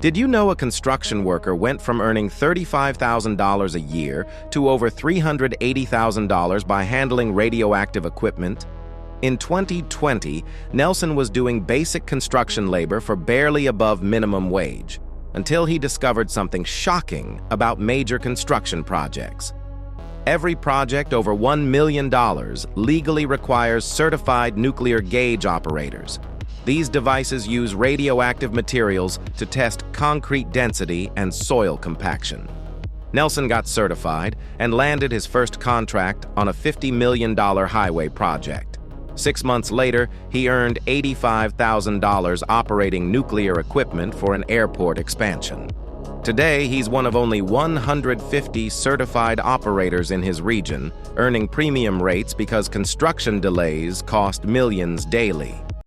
Did you know a construction worker went from earning $35,000 a year to over $380,000 by handling radioactive equipment? In 2020, Nelson was doing basic construction labor for barely above minimum wage, until he discovered something shocking about major construction projects. Every project over $1 million legally requires certified nuclear gauge operators. These devices use radioactive materials to test concrete density and soil compaction. Nelson got certified and landed his first contract on a $50 million highway project. 6 months later, he earned $85,000 operating nuclear equipment for an airport expansion. Today, he's one of only 150 certified operators in his region, earning premium rates because construction delays cost millions daily.